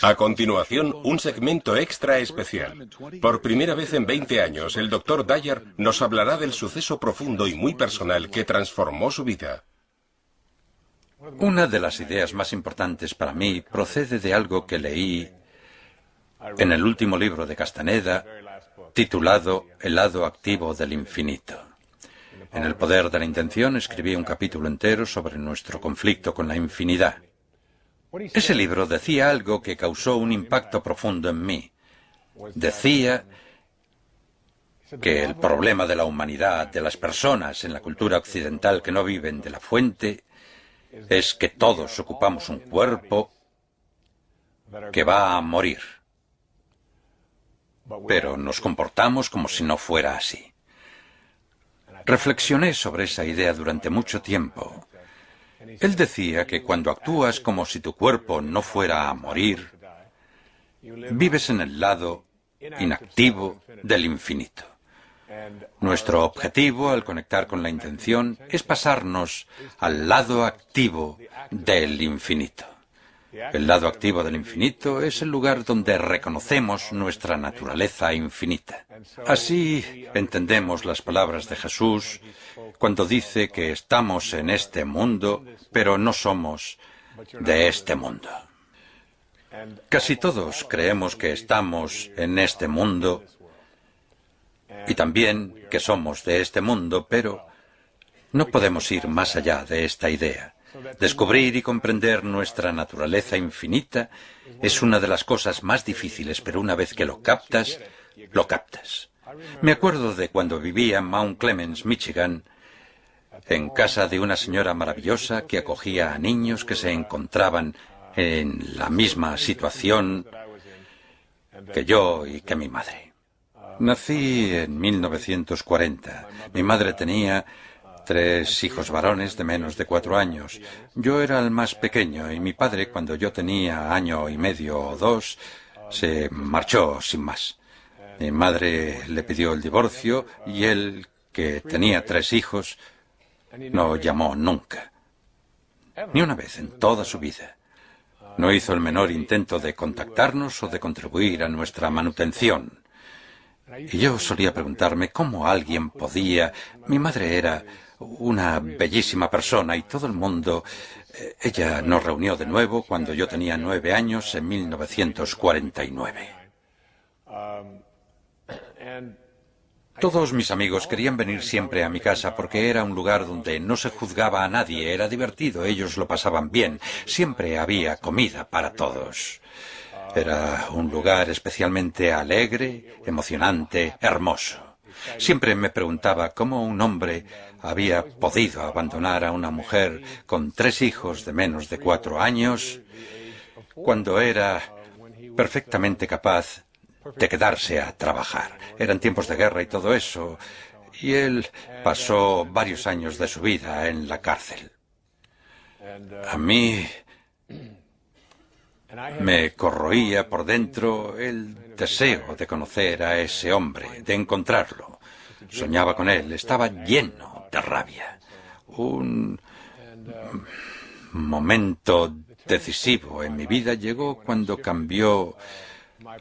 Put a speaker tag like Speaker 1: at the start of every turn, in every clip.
Speaker 1: A continuación, un segmento extra especial. Por primera vez en 20 años, el Dr. Dyer nos hablará del suceso profundo y muy personal que transformó su vida.
Speaker 2: Una de las ideas más importantes para mí procede de algo que leí en el último libro de Castaneda, titulado El lado activo del infinito. En El poder de la intención escribí un capítulo entero sobre nuestro conflicto con la infinidad. Ese libro decía algo que causó un impacto profundo en mí. Decía que el problema de la humanidad, de las personas en la cultura occidental que no viven de la fuente, es que todos ocupamos un cuerpo que va a morir. Pero nos comportamos como si no fuera así. Reflexioné sobre esa idea durante mucho tiempo. Él decía que cuando actúas como si tu cuerpo no fuera a morir, vives en el lado inactivo del infinito. Nuestro objetivo al conectar con la intención es pasarnos al lado activo del infinito. El lado activo del infinito es el lugar donde reconocemos nuestra naturaleza infinita. Así entendemos las palabras de Jesús cuando dice que estamos en este mundo, pero no somos de este mundo. Casi todos creemos que estamos en este mundo y también que somos de este mundo, pero no podemos ir más allá de esta idea. Descubrir y comprender nuestra naturaleza infinita es una de las cosas más difíciles, pero una vez que lo captas, lo captas. Me acuerdo de cuando vivía en Mount Clemens, Michigan, en casa de una señora maravillosa que acogía a niños que se encontraban en la misma situación que yo y que mi madre. Nací en 1940. Mi madre tenía 3 hijos varones de menos de 4 años. Yo era el más pequeño y mi padre, cuando yo tenía 1 año y medio o 2, se marchó sin más. Mi madre le pidió el divorcio y él, que tenía 3 hijos, no llamó nunca. Ni una vez en toda su vida. No hizo el menor intento de contactarnos o de contribuir a nuestra manutención. Y yo solía preguntarme cómo alguien podía... Mi madre era una bellísima persona y todo el mundo... Ella nos reunió de nuevo cuando yo tenía 9 años en 1949. Todos mis amigos querían venir siempre a mi casa porque era un lugar donde no se juzgaba a nadie, era divertido, ellos lo pasaban bien, siempre había comida para todos. Era un lugar especialmente alegre, emocionante, hermoso. Siempre me preguntaba cómo un hombre había podido abandonar a una mujer con 3 hijos de menos de 4 años cuando era perfectamente capaz de quedarse a trabajar. Eran tiempos de guerra y todo eso, y él pasó varios años de su vida en la cárcel. A mí me corroía por dentro el deseo de conocer a ese hombre, de encontrarlo. Soñaba con él, estaba lleno de rabia. Un momento decisivo en mi vida llegó cuando cambió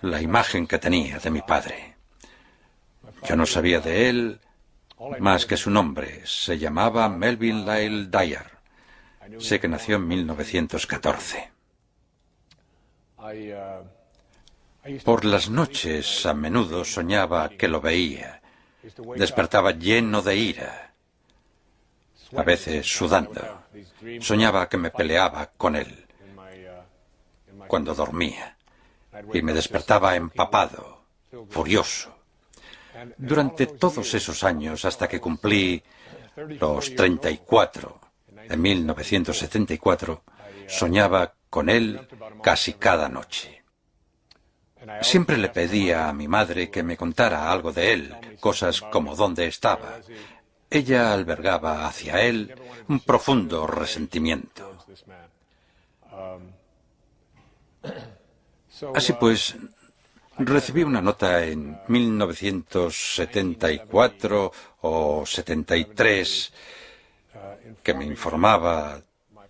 Speaker 2: la imagen que tenía de mi padre. Yo no sabía de él más que su nombre. Se llamaba Melvin Lyle Dyer. Sé que nació en 1914. Por las noches a menudo soñaba que lo veía. Despertaba lleno de ira, a veces sudando. Soñaba que me peleaba con él cuando dormía y me despertaba empapado, furioso. Durante todos esos años, hasta que cumplí los 34, en 1974, soñaba con él casi cada noche. Siempre le pedía a mi madre que me contara algo de él, cosas como dónde estaba. Ella albergaba hacia él un profundo resentimiento. Así pues, recibí una nota en 1974 o 73 que me informaba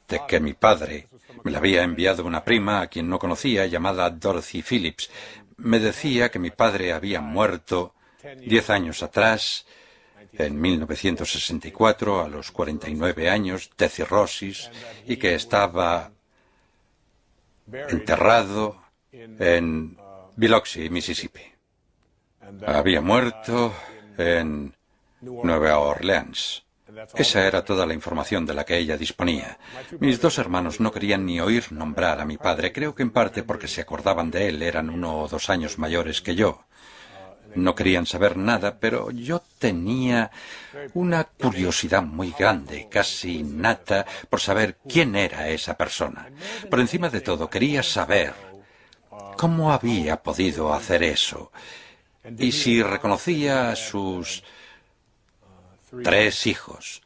Speaker 2: de que mi padre Me la había enviado una prima a quien no conocía, llamada Dorothy Phillips. Me decía que mi padre había muerto 10 años atrás, en 1964, a los 49 años, de cirrosis, y que estaba enterrado en Biloxi, Mississippi. Había muerto en Nueva Orleans. Esa era toda la información de la que ella disponía. Mis dos hermanos no querían ni oír nombrar a mi padre, creo que en parte porque se acordaban de él, eran 1 o 2 años mayores que yo. No querían saber nada, pero yo tenía una curiosidad muy grande, casi innata, por saber quién era esa persona. Por encima de todo, quería saber cómo había podido hacer eso y si reconocía a sus 3 hijos.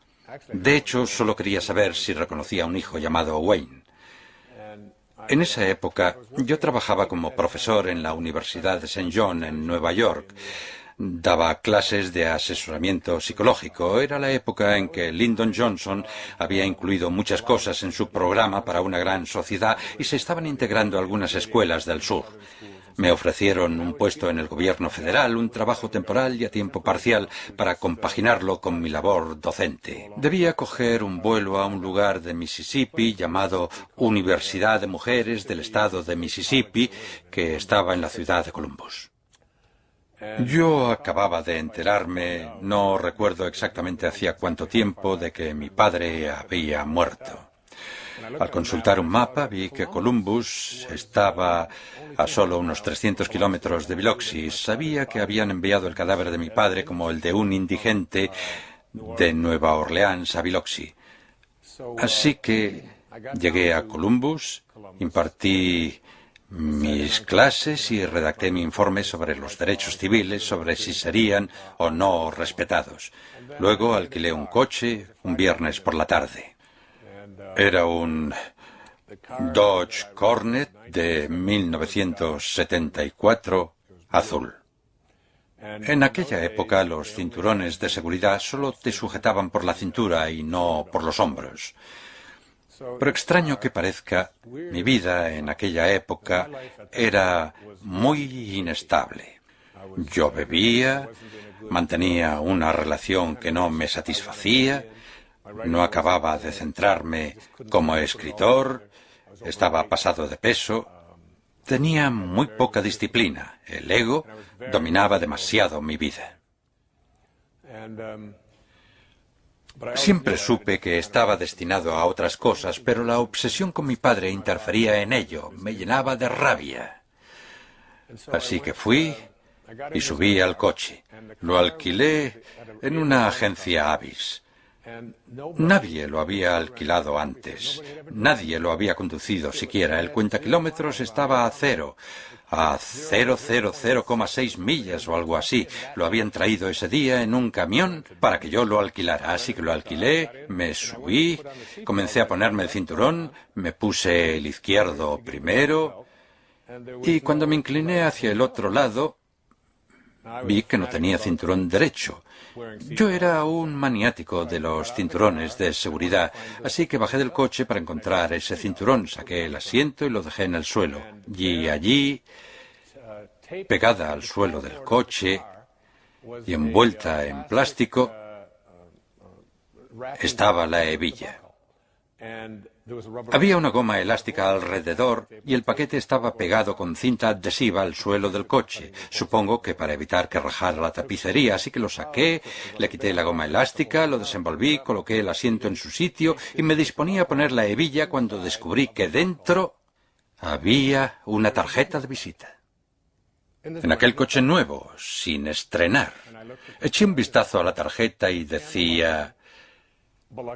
Speaker 2: De hecho, solo quería saber si reconocía a un hijo llamado Wayne. En esa época, yo trabajaba como profesor en la Universidad de St. John, en Nueva York. Daba clases de asesoramiento psicológico. Era la época en que Lyndon Johnson había incluido muchas cosas en su programa para una gran sociedad y se estaban integrando algunas escuelas del sur. Me ofrecieron un puesto en el gobierno federal, un trabajo temporal y a tiempo parcial para compaginarlo con mi labor docente. Debía coger un vuelo a un lugar de Mississippi llamado Universidad de Mujeres del Estado de Mississippi, que estaba en la ciudad de Columbus. Yo acababa de enterarme, no recuerdo exactamente hacía cuánto tiempo, de que mi padre había muerto. Al consultar un mapa vi que Columbus estaba a solo unos 300 kilómetros de Biloxi. Sabía que habían enviado el cadáver de mi padre como el de un indigente de Nueva Orleans a Biloxi. Así que llegué a Columbus, impartí mis clases y redacté mi informe sobre los derechos civiles, sobre si serían o no respetados. Luego alquilé un coche un viernes por la tarde. Era un Dodge Cornet de 1974 azul. En aquella época los cinturones de seguridad solo te sujetaban por la cintura y no por los hombros. Pero extraño que parezca, mi vida en aquella época era muy inestable. Yo bebía, mantenía una relación que no me satisfacía, no acababa de centrarme como escritor, estaba pasado de peso, tenía muy poca disciplina, el ego dominaba demasiado mi vida. Siempre supe que estaba destinado a otras cosas, pero la obsesión con mi padre interfería en ello, me llenaba de rabia. Así que fui y subí al coche. Lo alquilé en una agencia Avis. Nadie lo había alquilado antes. Nadie lo había conducido siquiera. El cuentakilómetros estaba a 0. A 0,006 millas o algo así. Lo habían traído ese día en un camión para que yo lo alquilara. Así que lo alquilé, me subí, comencé a ponerme el cinturón, me puse el izquierdo primero y cuando me incliné hacia el otro lado vi que no tenía cinturón derecho. Yo era un maniático de los cinturones de seguridad, así que bajé del coche para encontrar ese cinturón, saqué el asiento y lo dejé en el suelo. Y allí, pegada al suelo del coche y envuelta en plástico, estaba la hebilla. Había una goma elástica alrededor y el paquete estaba pegado con cinta adhesiva al suelo del coche, supongo que para evitar que rajara la tapicería, así que lo saqué, le quité la goma elástica, lo desenvolví, coloqué el asiento en su sitio y me disponía a poner la hebilla cuando descubrí que dentro había una tarjeta de visita. En aquel coche nuevo, sin estrenar, eché un vistazo a la tarjeta y decía: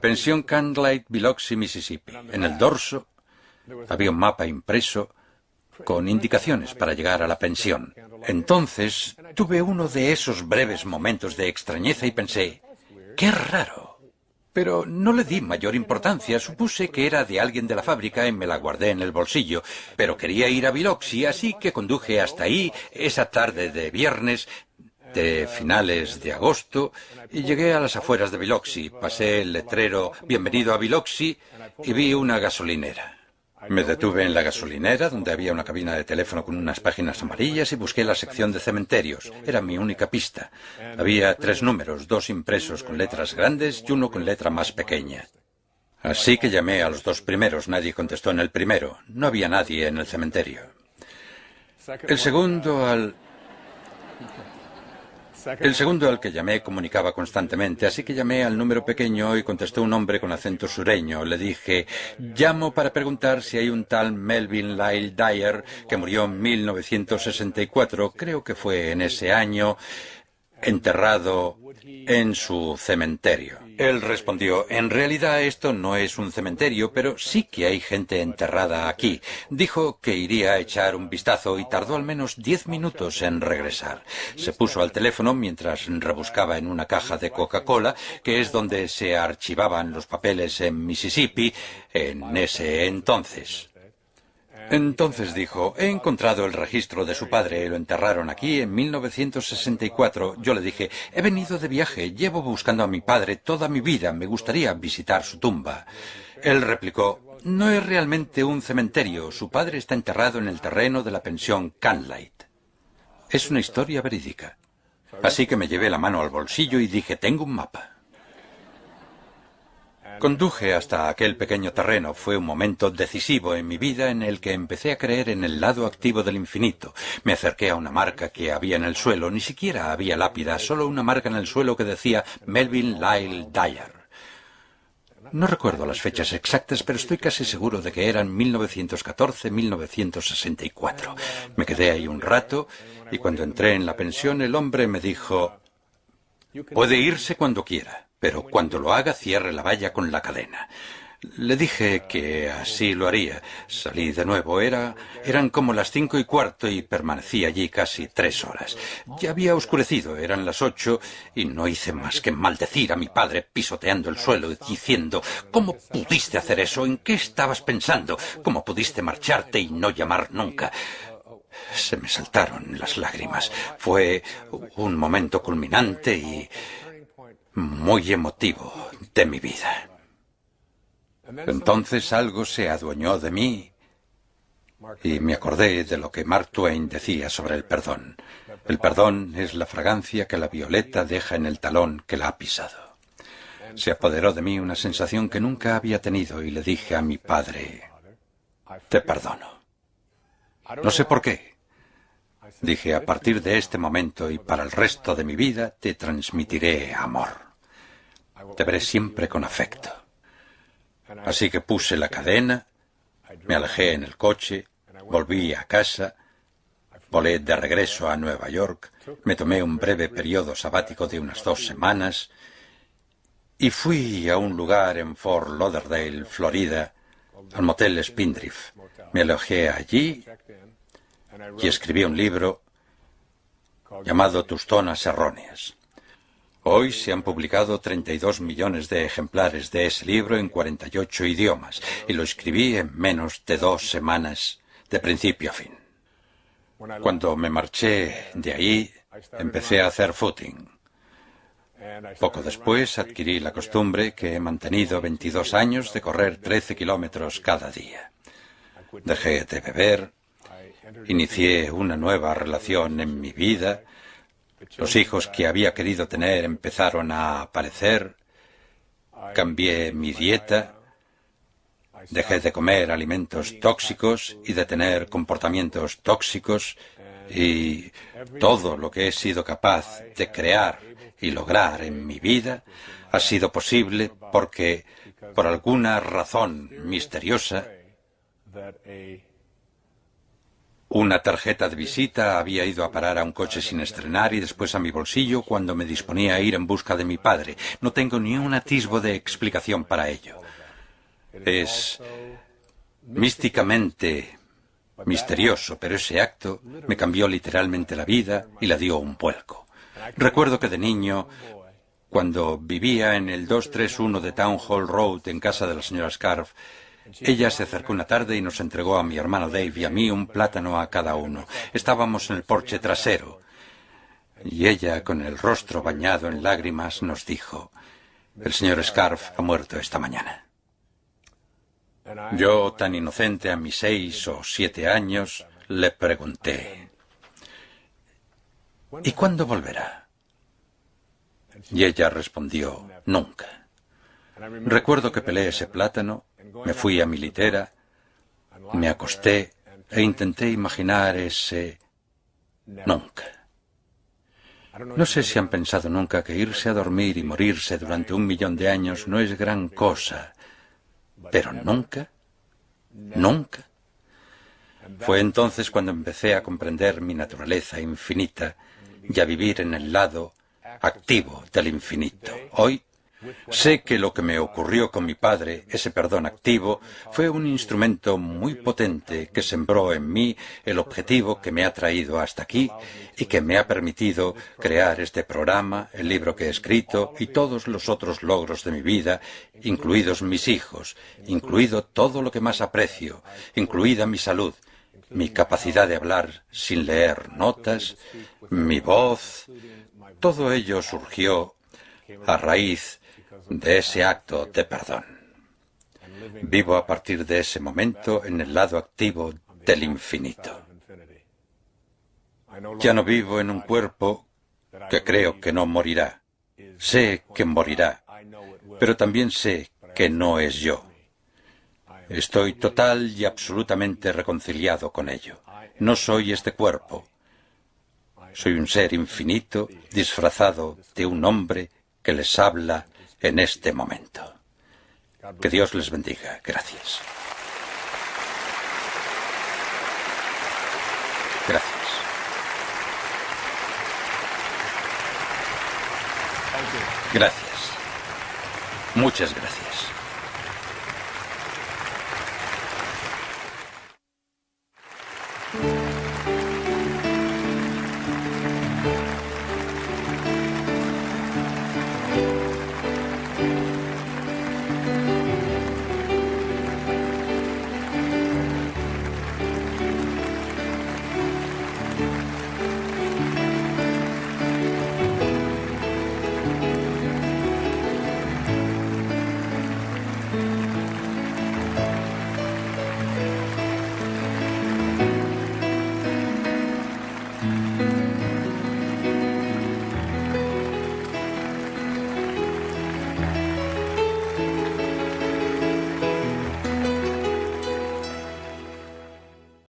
Speaker 2: Pensión Candlelight, Biloxi, Mississippi. En el dorso había un mapa impreso con indicaciones para llegar a la pensión. Entonces tuve uno de esos breves momentos de extrañeza y pensé, ¡qué raro! Pero no le di mayor importancia, supuse que era de alguien de la fábrica y me la guardé en el bolsillo. Pero quería ir a Biloxi, así que conduje hasta ahí esa tarde de viernes de finales de agosto y llegué a las afueras de Biloxi. Pasé el letrero "Bienvenido a Biloxi" y vi una gasolinera. Me detuve en la gasolinera, donde había una cabina de teléfono con unas páginas amarillas, y busqué la sección de cementerios. Era mi única pista. Había 3 números, 2 impresos con letras grandes y uno con letra más pequeña. Así que llamé a los 2 primeros. Nadie contestó en el primero. No había nadie en el cementerio. El segundo al que llamé comunicaba constantemente, así que llamé al número pequeño y contestó un hombre con acento sureño. Le dije: llamo para preguntar si hay un tal Melvin Lyle Dyer que murió en 1964, creo que fue en ese año, enterrado en su cementerio. Él respondió: en realidad esto no es un cementerio, pero sí que hay gente enterrada aquí. Dijo que iría a echar un vistazo y tardó al menos 10 minutos en regresar. Se puso al teléfono mientras rebuscaba en una caja de Coca-Cola, que es donde se archivaban los papeles en Mississippi en ese entonces. Entonces dijo: he encontrado el registro de su padre, lo enterraron aquí en 1964. Yo le dije: he venido de viaje, llevo buscando a mi padre toda mi vida, me gustaría visitar su tumba. Él replicó: no es realmente un cementerio, su padre está enterrado en el terreno de la pensión Canlight. Es una historia verídica. Así que me llevé la mano al bolsillo y dije: tengo un mapa. Conduje hasta aquel pequeño terreno. Fue un momento decisivo en mi vida en el que empecé a creer en el lado activo del infinito. Me acerqué a una marca que había en el suelo. Ni siquiera había lápida, solo una marca en el suelo que decía Melvin Lyle Dyer. No recuerdo las fechas exactas, pero estoy casi seguro de que eran 1914-1964. Me quedé ahí un rato y cuando entré en la pensión el hombre me dijo: puede irse cuando quiera, pero cuando lo haga cierre la valla con la cadena. Le dije que así lo haría. Salí de nuevo. Eran como las 5:15 y permanecí allí casi 3 horas. Ya había oscurecido, eran las 8 y no hice más que maldecir a mi padre pisoteando el suelo y diciendo: ¿cómo pudiste hacer eso? ¿En qué estabas pensando? ¿Cómo pudiste marcharte y no llamar nunca? Se me saltaron las lágrimas. Fue un momento culminante y muy emotivo de mi vida. Entonces algo se adueñó de mí y me acordé de lo que Mark Twain decía sobre el perdón. El perdón es la fragancia que la violeta deja en el talón que la ha pisado. Se apoderó de mí una sensación que nunca había tenido y le dije a mi padre: te perdono. No sé por qué. Dije: a partir de este momento y para el resto de mi vida te transmitiré amor. Te veré siempre con afecto. Así que puse la cadena, me alejé en el coche, volví a casa, volé de regreso a Nueva York, me tomé un breve periodo sabático de unas 2 semanas y fui a un lugar en Fort Lauderdale, Florida, al motel Spindrift. Me alojé allí y escribí un libro llamado Tus zonas erróneas. Hoy se han publicado 32 millones de ejemplares de ese libro en 48 idiomas y lo escribí en menos de 2 semanas, de principio a fin. Cuando me marché de ahí, empecé a hacer footing. Poco después adquirí la costumbre que he mantenido 22 años de correr 13 kilómetros cada día. Dejé de beber, inicié una nueva relación en mi vida. Los hijos que había querido tener empezaron a aparecer. Cambié mi dieta. Dejé de comer alimentos tóxicos y de tener comportamientos tóxicos. Y todo lo que he sido capaz de crear y lograr en mi vida ha sido posible porque, por alguna razón misteriosa, una tarjeta de visita había ido a parar a un coche sin estrenar y después a mi bolsillo cuando me disponía a ir en busca de mi padre. No tengo ni un atisbo de explicación para ello. Es místicamente misterioso, pero ese acto me cambió literalmente la vida y la dio un vuelco. Recuerdo que de niño, cuando vivía en el 231 de Town Hall Road en casa de la señora Scarf, ella se acercó una tarde y nos entregó a mi hermano Dave y a mí un plátano a cada uno. Estábamos en el porche trasero y ella, con el rostro bañado en lágrimas, nos dijo: el señor Scarf ha muerto esta mañana. Yo, tan inocente a mis 6 o 7 años, le pregunté, ¿y cuándo volverá? Y ella respondió, nunca. Recuerdo que pelé ese plátano, me fui a mi litera, me acosté e intenté imaginar ese nunca. No sé si han pensado nunca que irse a dormir y morirse durante 1.000.000 de años no es gran cosa, pero nunca, nunca. Fue entonces cuando empecé a comprender mi naturaleza infinita y a vivir en el lado activo del infinito. Hoy sé que lo que me ocurrió con mi padre, ese perdón activo, fue un instrumento muy potente que sembró en mí el objetivo que me ha traído hasta aquí y que me ha permitido crear este programa, el libro que he escrito y todos los otros logros de mi vida, incluidos mis hijos, incluido todo lo que más aprecio, incluida mi salud, mi capacidad de hablar sin leer notas, mi voz. Todo ello surgió a raíz de ese acto de perdón. Vivo a partir de ese momento en el lado activo del infinito. Ya no vivo en un cuerpo que creo que no morirá. Sé que morirá, pero también sé que no es yo. Estoy total y absolutamente reconciliado con ello. No soy este cuerpo. Soy un ser infinito disfrazado de un hombre que les habla en este momento. Que Dios les bendiga. Gracias. Gracias. Gracias. Muchas gracias.